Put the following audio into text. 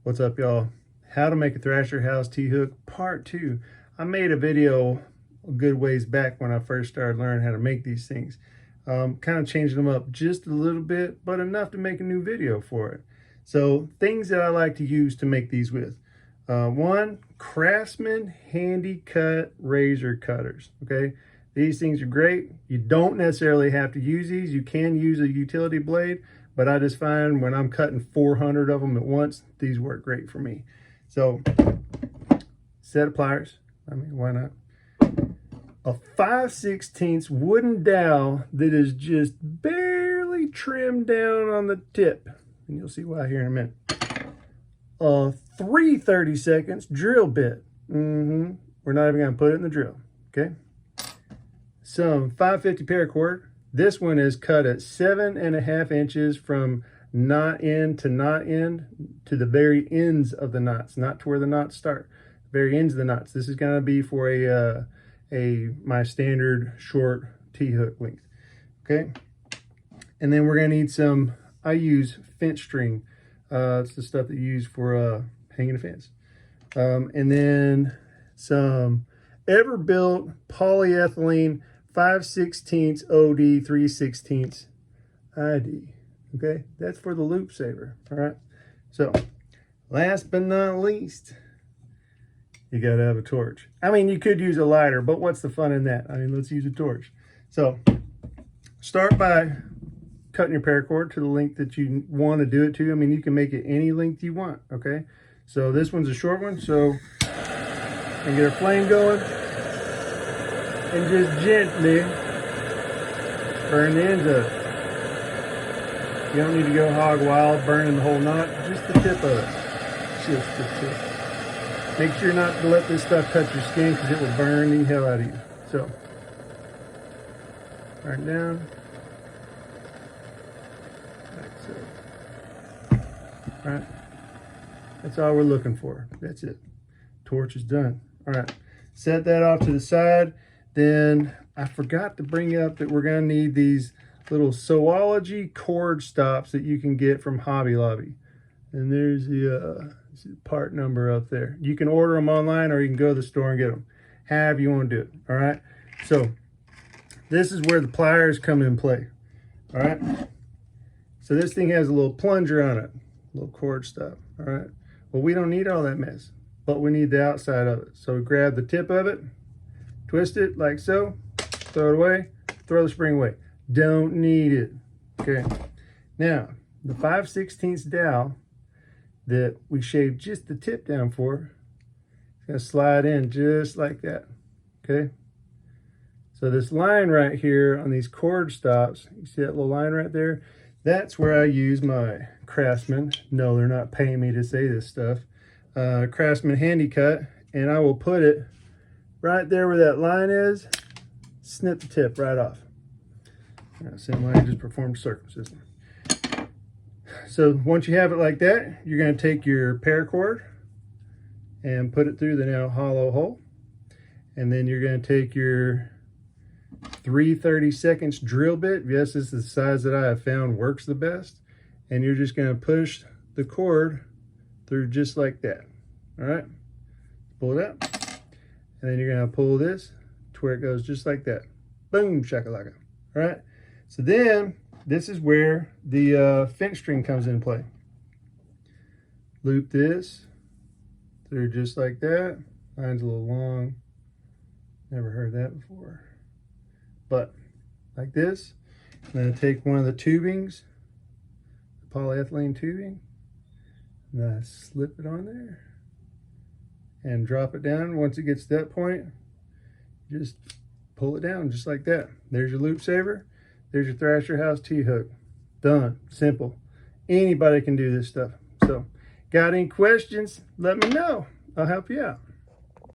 What's up, y'all? How to make a Thrasher House T-hook part 2. I made a video a good ways back when I first started learning how to make these things. Kind of changing them up just a little bit, but enough to make a new video for it. So things that I like to use to make these with. One, Craftsman handi-cut razor cutters. Okay, these things are great. You don't necessarily have to use these. You can use a utility blade, but I just find when I'm cutting 400 of them at once, these work great for me. So, set of pliers. I mean, why not? A 5/16 wooden dowel that is just barely trimmed down on the tip. And you'll see why here in a minute. A 3/32 drill bit. We're not even going to put it in the drill. Okay. Some 550 paracord. This one is cut at 7.5 inches from knot end to knot end to the very ends of the knots, not to where the knots start. Very ends of the knots. This is going to be for my standard short T-hook length. Okay. And then we're going to need some. I use fence string. It's the stuff that you use for hanging a fence. And then some ever-built polyethylene 5/16 OD 3/16 ID. Okay, that's for the loop saver. All right. So, last but not least, you got to have a torch. I mean, you could use a lighter, but what's the fun in that? I mean, let's use a torch. So, start by cutting your paracord to the length that you want to do it to. I mean, you can make it any length you want. Okay. So this one's a short one. So, and get our flame going. And just gently burn the ends up. You don't need to go hog wild burning the whole knot, just the tip of it. Just the tip. Make sure not to let this stuff touch your skin because it will burn the hell out of you. So, burn it down. Like so. All right. That's all we're looking for. That's it. Torch is done. All right. Set that off to the side. Then I forgot to bring up that we're going to need these little Zoology cord stops that you can get from Hobby Lobby. And there's the part number up there. You can order them online or you can go to the store and get them. However you want to do it. All right. So this is where the pliers come in play. All right. So this thing has a little plunger on it. A little cord stop. All right. Well, we don't need all that mess, but we need the outside of it. So we grab the tip of it. Twist it like so, throw it away, throw the spring away. Don't need it. Okay. Now, the 5/16 dowel that we shaved just the tip down for, it's going to slide in just like that. Okay. So this line right here on these cord stops, you see that little line right there? That's where I use my Craftsman. No, they're not paying me to say this stuff. Craftsman handi-cut, and I will put it right there where that line is, snip the tip right off. Same way I just performed circumcision. So once you have it like that, you're going to take your paracord and put it through the now hollow hole. And then you're going to take your 3/32 drill bit. Yes, this is the size that I have found works the best. And you're just going to push the cord through just like that. All right. Pull it out. And then you're going to pull this to where it goes just like that. Boom, shakalaka. All right. So then this is where the fence string comes into play. Loop this through just like that. Mine's a little long. Never heard that before. But like this. I'm going to take one of the tubings, the polyethylene tubing, and I slip it on there. And drop it down. Once it gets to that point, just pull it down just like that. There's your loop saver. There's your Thrasher House T-hook. Done. Simple. Anybody can do this stuff. So, got any questions? Let me know. I'll help you out.